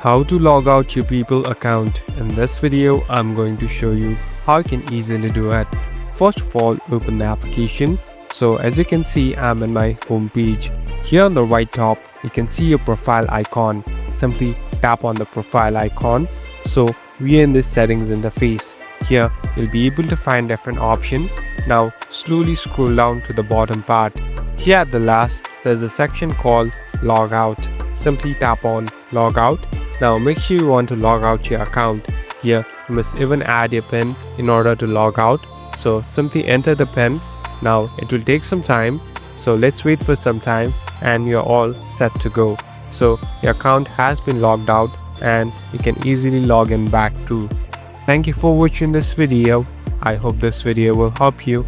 How to log out your People account. In this video, I'm going to show you how you can easily do it. First of all, open the application. So as you can see, I'm in my home page. Here on the right top, you can see your profile icon. Simply tap on the profile icon. So we are in this settings interface. Here, you'll be able to find different options. Now slowly scroll down to the bottom part. Here at the last, there's a section called Logout. Simply tap on Logout. Now make sure you want to log out your account. Here you must even add your PIN in order to log out. So simply enter the PIN. Now it will take some time. So let's wait for some time and you're all set to go. So your account has been logged out and you can easily log in back too. Thank you for watching this video. I hope this video will help you.